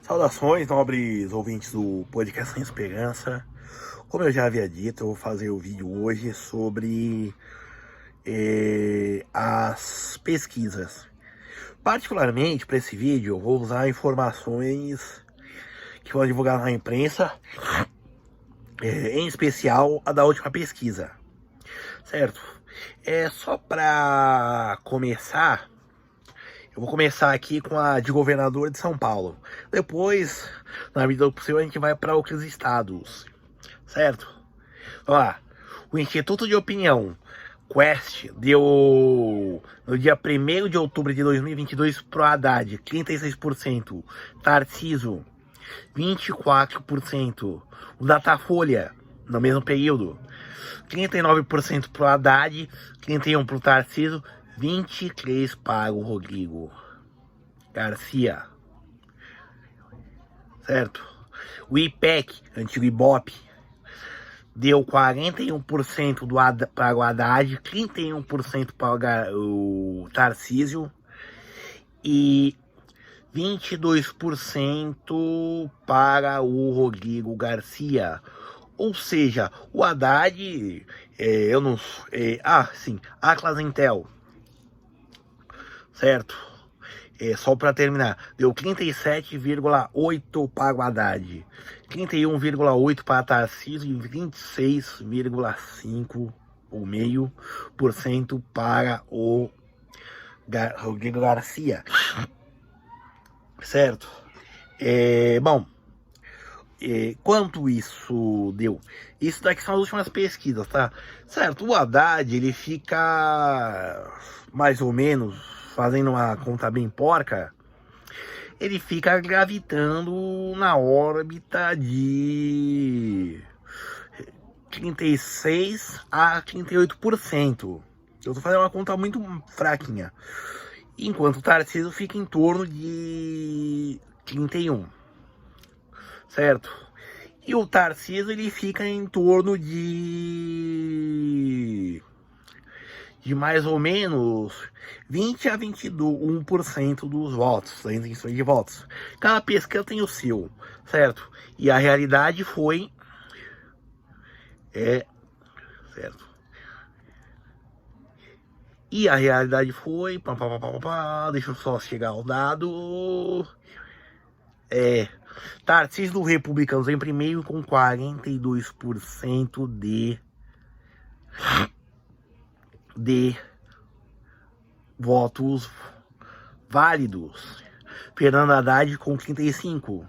Saudações, nobres ouvintes do podcast Sem Esperança. Como eu já havia dito, eu vou fazer o vídeo hoje sobre as pesquisas. Particularmente para esse vídeo, eu vou usar informações que foram divulgadas na imprensa, em especial a da última pesquisa, certo? Só para começar, eu vou começar aqui com a de governador de São Paulo. Depois, na medida do possível, a gente vai para outros estados, certo? Ó, o Instituto de Opinião Quest deu no dia 1º de outubro de 2022 pro Haddad 36%, Tarcísio 24%, o Datafolha no mesmo período 39% pro Haddad, 31% pro Tarcísio, 23% para o Rodrigo Garcia, certo? O IPEC, antigo Ibope, deu 41% para o Haddad, 31% para o Tarcísio e 22% para o Rodrigo Garcia. Ou seja, o Haddad, Atlas Intel, certo? Só para terminar, deu 37,8% para o Haddad, 31,8% para Tarcísio e 26,5% para o Rodrigo Garcia, certo? Quanto isso deu? Isso daqui são as últimas pesquisas, tá? Certo, o Haddad, ele fica mais ou menos, fazendo uma conta bem porca, ele fica gravitando na órbita de 36 a 38%. Eu tô fazendo uma conta muito fraquinha. Enquanto o Tarcísio fica em torno de 31%, certo? E o Tarcísio, ele fica em torno de mais ou menos 20 a 21% dos votos, das intenções de votos. Cada pesquisa tem o seu, certo? E a realidade foi certo? E a realidade foi, deixa eu só chegar ao dado. Tarcísio do Republicanos em primeiro com 42% de votos válidos. Fernando Haddad com 35%.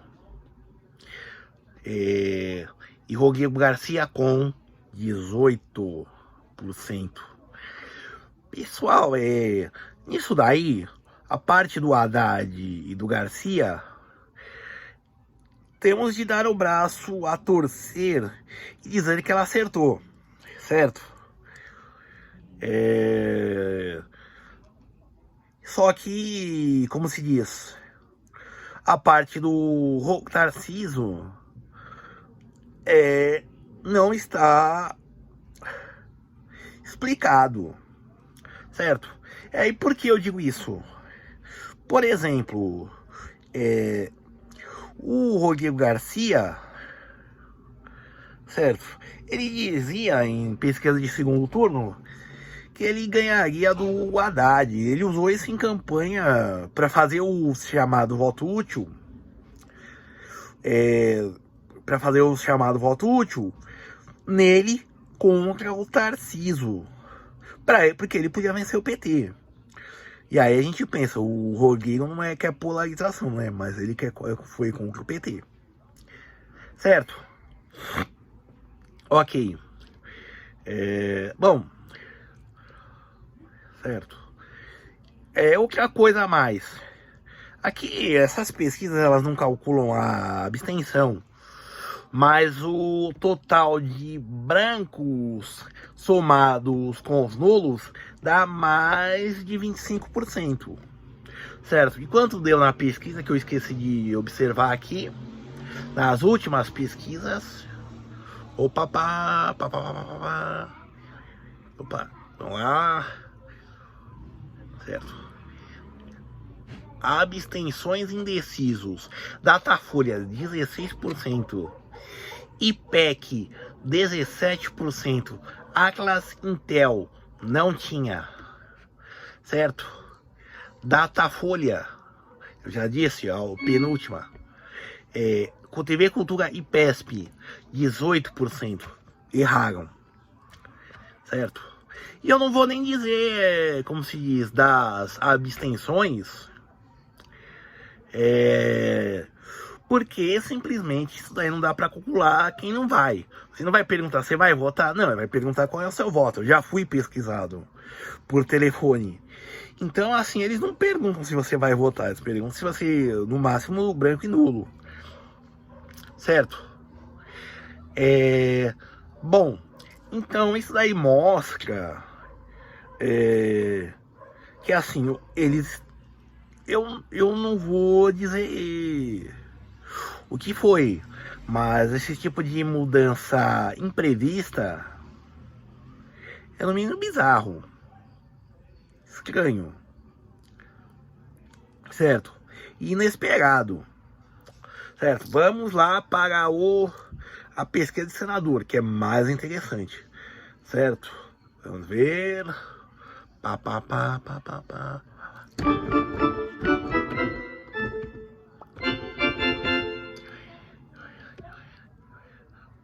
E Rodrigo Garcia com 18%. Pessoal, nisso daí, a parte do Haddad e do Garcia, temos de dar o braço a torcer e dizer que ela acertou, certo? Só que, como se diz, a parte do Tarcísio não está explicado, certo? E por que eu digo isso? Por exemplo, o Rodrigo Garcia, certo? Ele dizia em pesquisa de segundo turno que ele ganharia do Haddad. Ele usou isso em campanha para fazer o chamado voto útil. Para fazer o chamado voto útil nele contra o Tarcísio. Porque ele podia vencer o PT. E aí a gente pensa, o Rodrigo não quer polarização, né? Mas ele foi contra o PT. Certo? Ok. Bom. Certo. Outra coisa a mais. Aqui, essas pesquisas, elas não calculam a abstenção. Mas o total de brancos somados com os nulos dá mais de 25%. Certo? E quanto deu na pesquisa, que eu esqueci de observar aqui, nas últimas pesquisas. Opa, vamos lá. Certo. abstenções indecisos, Datafolha 16%, IPEC 17%, Atlas Intel não tinha, certo? Datafolha, eu já disse, a penúltima, com TV Cultura e PESP 18%, erraram, certo? E eu não vou nem dizer, como se diz, das abstenções, porque simplesmente isso daí não dá pra calcular quem não vai. Você não vai perguntar, você vai votar? Não, vai perguntar qual é o seu voto. Eu já fui pesquisado por telefone. Então, assim, eles não perguntam se você vai votar, eles perguntam se você, no máximo, branco e nulo. Certo? Bom, então isso daí mostra que, assim, eles... Eu não vou dizer o que foi, mas esse tipo de mudança imprevista é no mínimo bizarro, estranho, certo? E inesperado, certo? Vamos lá para a pesquisa de senador, que é mais interessante, certo? Vamos ver. Pá, pá, pá, pá, pá, pá.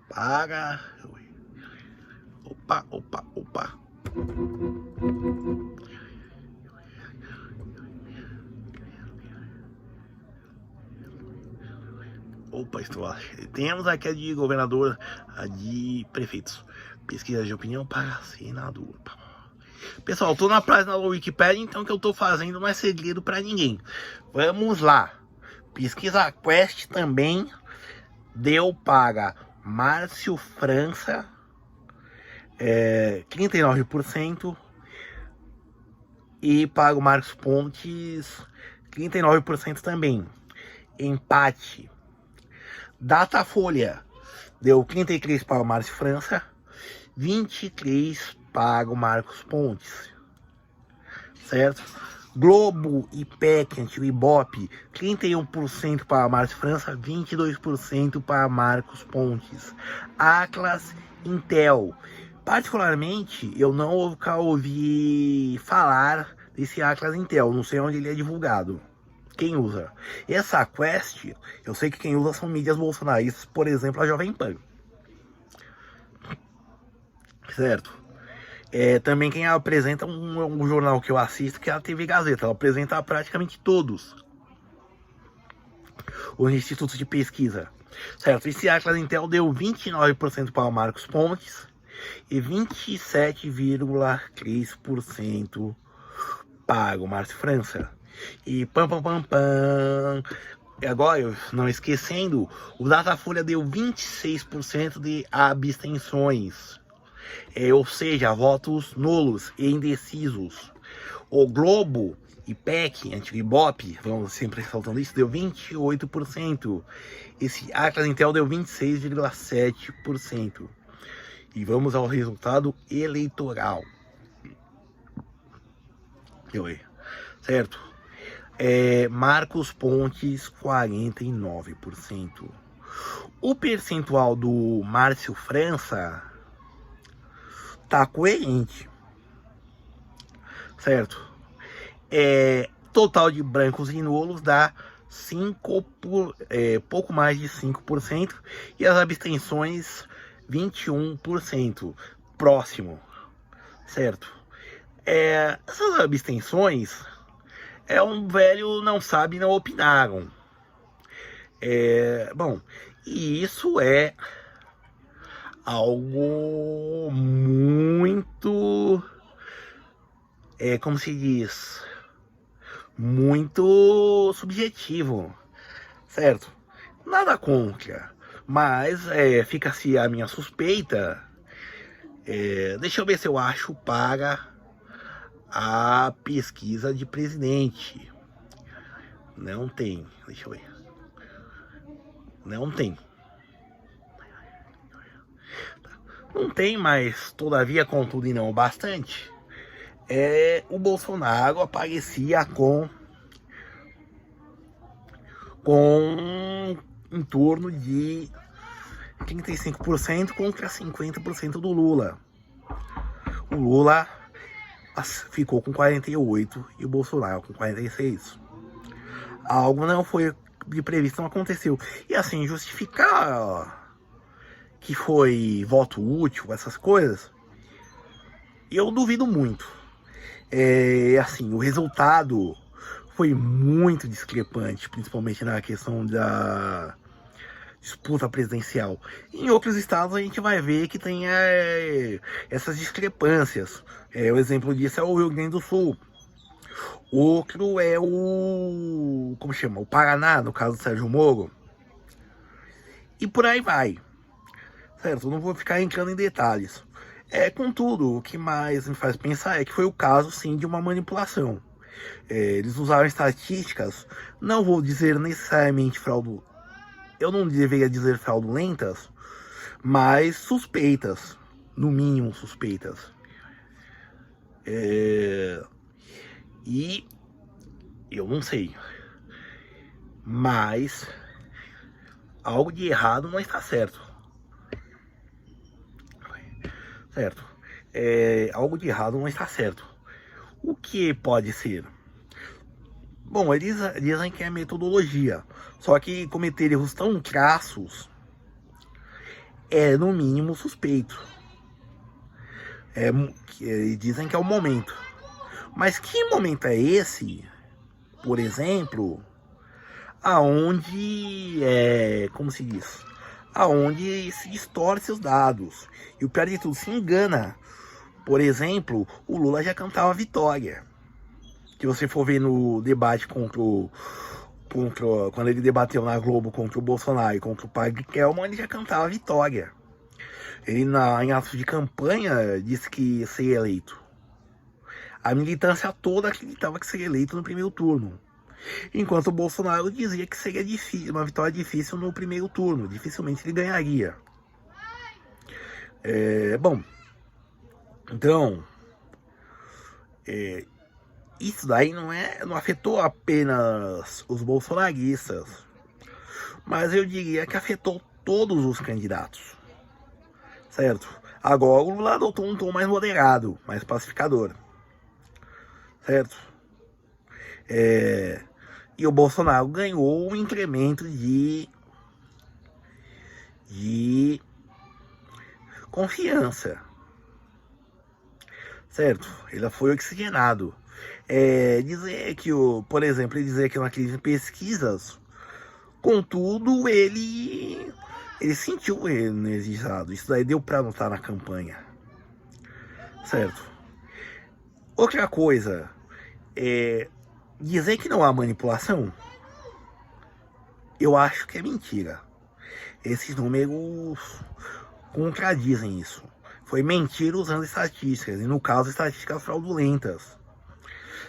Para. Opa, opa, opa. Opa, estou lá. Temos aqui a de governador, a de prefeitos. Pesquisa de opinião para senador. Pessoal, tô na página da Wikipedia, então o que eu tô fazendo não é segredo para ninguém. Vamos lá. Pesquisa Quest também deu para Márcio França 39% e para o Marcos Pontes 39% também. Empate. Datafolha deu 33 para o Márcio França, 23 para o Marcos Pontes, certo? Globo, IPEC, Antigo Ibope, 31% para Márcio França, 22% para Marcos Pontes. Atlas Intel. Particularmente, eu nunca ouvi falar desse Atlas Intel, não sei onde ele é divulgado. Quem usa? Essa Quest, eu sei que quem usa são mídias bolsonaristas, por exemplo, a Jovem Pan. Certo? Também quem apresenta um jornal que eu assisto, que é a TV Gazeta. Ela apresenta praticamente todos os institutos de pesquisa. Certo? Esse Atlas Intel deu 29% para o Marcos Pontes e 27,3% para o Márcio França. E pam, pam, pam, pam. E agora, não esquecendo, o Datafolha deu 26% de abstenções. Ou seja, votos nulos e indecisos. O Globo, IPEC, Antigo Ibope, vamos sempre ressaltando isso, deu 28%. Esse Atlas Intel deu 26,7%. E vamos ao resultado eleitoral. Certo? Marcos Pontes, 49%. O percentual do Márcio França tá coerente, certo? Total de brancos e nulos dá pouco mais de 5%, e as abstenções 21%, próximo, certo? Essas abstenções um velho não sabe, não opinaram. Bom, e isso é algo muito, como se diz, muito subjetivo, certo? Nada contra, mas fica-se a minha suspeita. Deixa eu ver se eu acho para a pesquisa de presidente. Não tem, deixa eu ver. Não tem. Não tem, mas todavia, contudo e não bastante, o Bolsonaro aparecia com com em torno de 35% contra 50% do Lula. O Lula ficou com 48% e o Bolsonaro com 46%. Algo não foi previsto, não aconteceu. E assim, justificar que foi voto útil, essas coisas, eu duvido muito. Assim, o resultado foi muito discrepante, principalmente na questão da disputa presidencial. Em outros estados a gente vai ver que tem essas discrepâncias. O exemplo disso é o Rio Grande do Sul. Outro é o... como chama? O Paraná, no caso do Sérgio Moro. E por aí vai. Certo? Eu não vou ficar entrando em detalhes. Contudo, o que mais me faz pensar é que foi o caso, sim, de uma manipulação. Eles usaram estatísticas, não vou dizer necessariamente eu não deveria dizer fraudulentas, mas suspeitas, no mínimo suspeitas. E eu não sei, mas algo de errado não está certo. Certo? Algo de errado não está certo. O que pode ser? Bom, eles dizem que é metodologia, só que cometer erros tão crassos é no mínimo suspeito. Eles dizem que é o momento. Mas que momento é esse, por exemplo, aonde, como se diz, aonde se distorce os dados, e o pior de tudo, se engana. Por exemplo, o Lula já cantava vitória. Se você for ver no debate quando ele debateu na Globo contra o Bolsonaro e contra o Padre Kelman, ele já cantava vitória. Ele, em atos de campanha, disse que ia ser eleito. A militância toda acreditava que seria eleito no primeiro turno. Enquanto o Bolsonaro dizia que seria difícil, uma vitória difícil no primeiro turno. Dificilmente ele ganharia. Bom, então, isso daí não afetou apenas os bolsonaristas, mas eu diria que afetou todos os candidatos. Certo? Agora o Lula adotou um tom mais moderado, mais pacificador. Certo? E o Bolsonaro ganhou um incremento de confiança. Certo? Ele foi oxigenado. Dizer que, por exemplo, ele dizer que não acredita em pesquisas, contudo, ele sentiu energizado. Isso daí deu pra notar na campanha. Certo? Outra coisa, dizer que não há manipulação, eu acho que é mentira. Esses números contradizem isso. Foi mentira usando estatísticas, e no caso estatísticas fraudulentas.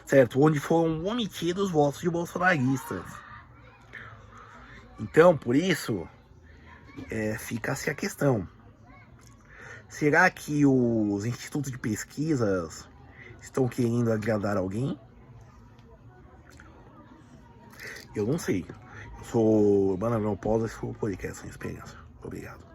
Certo? Onde foram omitidos votos de bolsonaristas. Então, por isso, fica-se a questão. Será que os institutos de pesquisas estão querendo agradar alguém? Eu não sei. Eu sou Bananão Paulo, esse foi o podcast Sem Experiência. Obrigado.